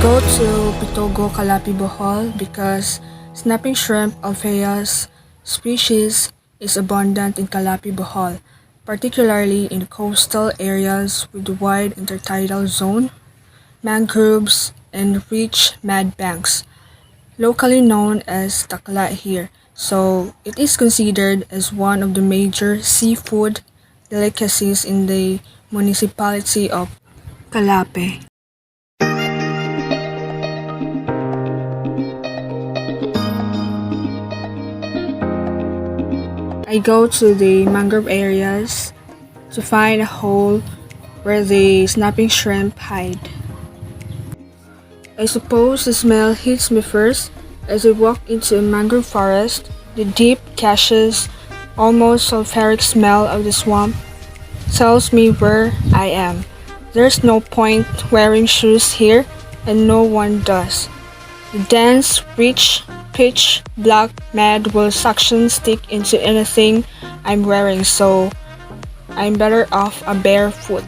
go to Pitogo, Calape, Bohol because snapping shrimp Alpheus species is abundant in Calape, Bohol, particularly in coastal areas with wide intertidal zone, mangroves, and rich mud banks, locally known as takla here. So it is considered as one of the major seafood delicacies in the municipality of Calape. I go to the mangrove areas to find a hole where the snapping shrimp hide. I suppose the smell hits me first as I walk into a mangrove forest. The deep, gaseous, almost sulfuric smell of the swamp tells me where I am. There's no point wearing shoes here, and no one does. The dense, rich, pitch black mud will suction stick into anything I'm wearing, so I'm better off a barefoot.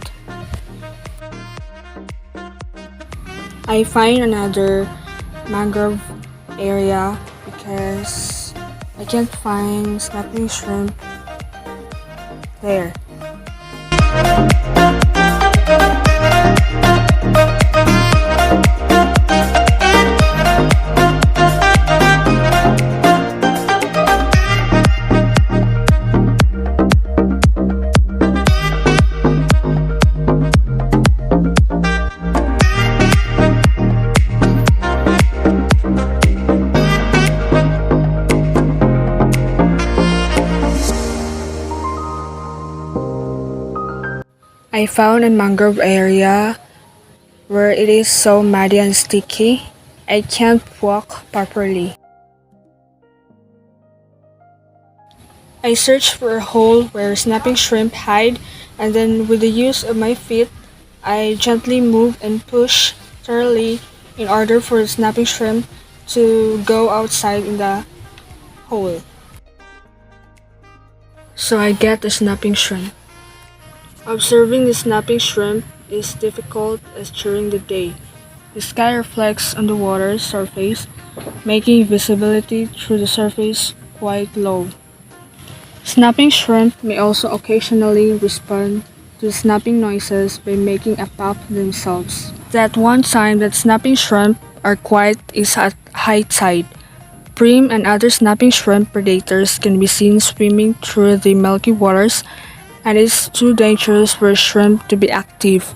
I find another mangrove area because I can't find snapping shrimp there. I found a mangrove area where it is so muddy and sticky, I can't walk properly. I search for a hole where snapping shrimp hide, and then with the use of my feet, I gently move and push thoroughly in order for the snapping shrimp to go outside in the hole. So I get the snapping shrimp. Observing the snapping shrimp is difficult as during the day. The sky reflects on the water's surface, making visibility through the surface quite low. Snapping shrimp may also occasionally respond to the snapping noises by making a pop themselves. That one time that snapping shrimp are quiet is at high tide. Bream and other snapping shrimp predators can be seen swimming through the milky waters, and it's too dangerous for shrimp to be active.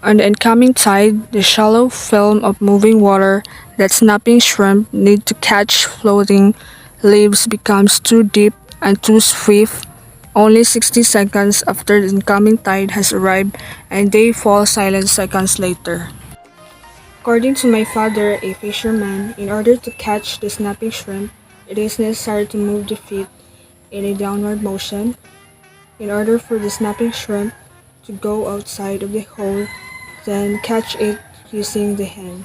On the incoming tide, the shallow film of moving water that snapping shrimp need to catch floating leaves becomes too deep and too swift only 60 seconds after the incoming tide has arrived, and they fall silent seconds later. According to my father, a fisherman, in order to catch the snapping shrimp, it is necessary to move the feet in a downward motion in order for the snapping shrimp to go outside of the hole, then catch it using the hand.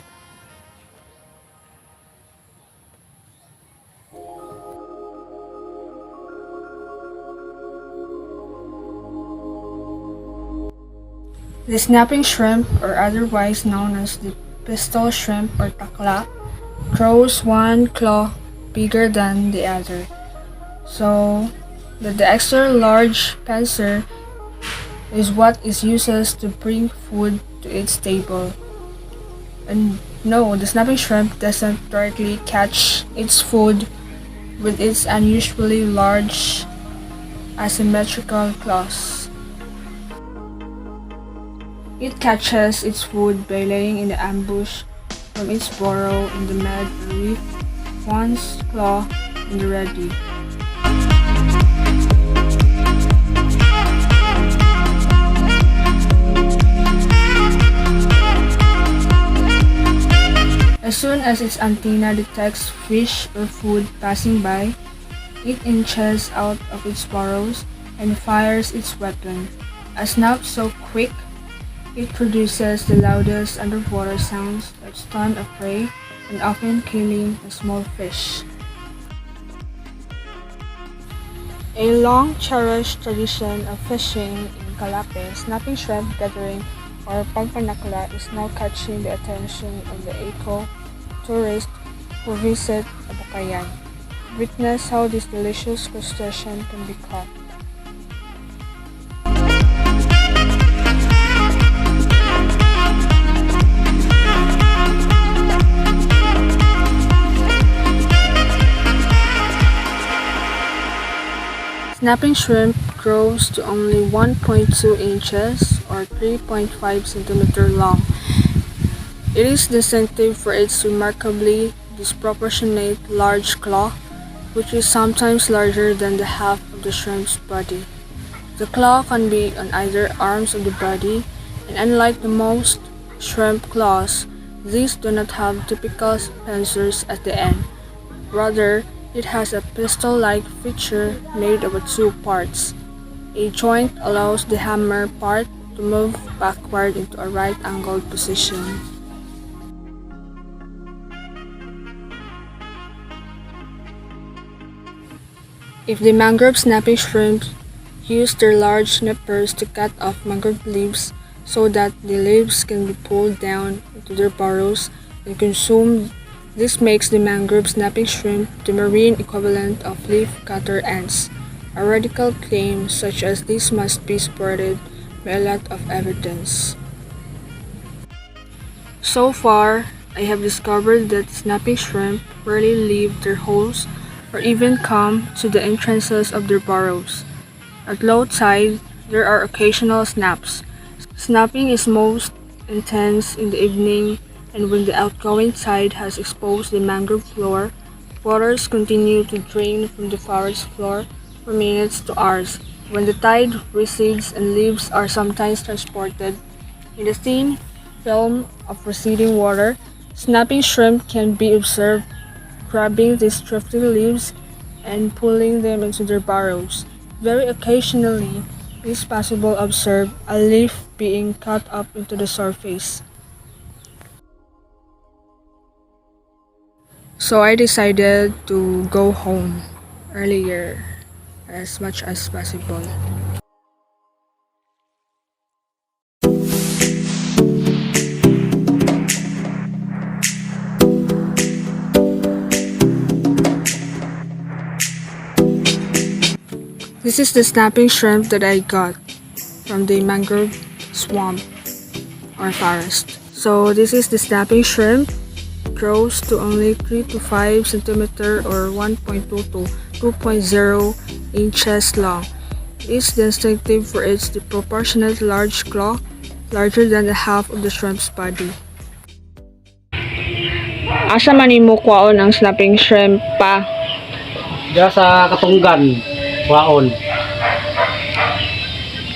The snapping shrimp, or otherwise known as the pistol shrimp or takla, grows one claw bigger than the other, so that the extra large pincer is what is used to bring food to its table. And no, the snapping shrimp doesn't directly catch its food with its unusually large asymmetrical claws. It catches its food by laying in the ambush from its burrow in the mud with one's claw in the ready. As soon as its antenna detects fish or food passing by, it inches out of its burrows and fires its weapon. A snap so quick, it produces the loudest underwater sounds that stun a prey and often killing a small fish. A long cherished tradition of fishing in Calape, snapping shrimp gathering or pagpanakla is now catching the attention of the eco-tourists who visit Abukayan. Witness how this delicious crustacean can be caught. Snapping shrimp grows to only 1.2 inches or 3.5 centimeters long. It is distinctive for its remarkably disproportionate large claw, which is sometimes larger than the half of the shrimp's body. The claw can be on either arms of the body, and unlike the most shrimp claws, these do not have typical pincers at the end. Rather, it has a pistol-like feature made of two parts. A joint allows the hammer part to move backward into a right-angled position. If the mangrove snapping shrimp use their large nippers to cut off mangrove leaves so that the leaves can be pulled down into their burrows and consumed, this makes the mangrove snapping shrimp the marine equivalent of leaf cutter ants. A radical claim such as this must be supported by a lot of evidence. So far, I have discovered that snapping shrimp rarely leave their holes or even come to the entrances of their burrows. At low tide, there are occasional snaps. Snapping is most intense in the evening, and when the outgoing tide has exposed the mangrove floor, waters continue to drain from the forest floor for minutes to hours. When the tide recedes and leaves are sometimes transported in the thin film of receding water, snapping shrimp can be observed grabbing these drifting leaves and pulling them into their burrows. Very occasionally, it is possible to observe a leaf being cut up into the surface. So I decided to go home earlier as much as possible. This is the snapping shrimp that I got from the mangrove swamp or forest. So this is the snapping shrimp. Grows to only 3 to 5 centimeter or 1.2 to 2.0 inches long. It is distinctive for its disproportionate large claw, larger than the half of the shrimp's body. Asa man imo kwaon ang snapping shrimp pa? Diya sa Katunggan, Waon.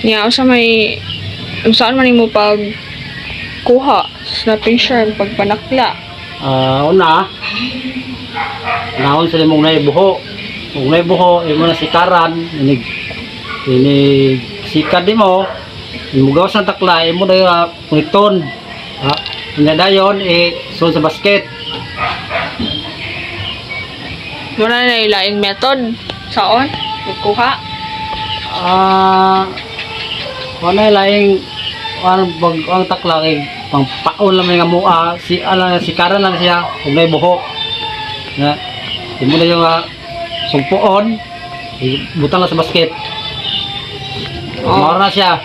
Nya saan man imo pag kuha snapping shrimp pagpanakla? Una, nahon sila mong naibuho. Mong naibuho, imo na sikaran, inig sikad di mo, imugawas ng takla, imo na puniton. Dayon, sun sa basket. Muna na ilaing method saon pagkuha? Wala laing ang takla kay pang paon lang nga mua si karan lang siya ug nay buhok na imo na yung sumpuon butang lang sa basket. Mao na siya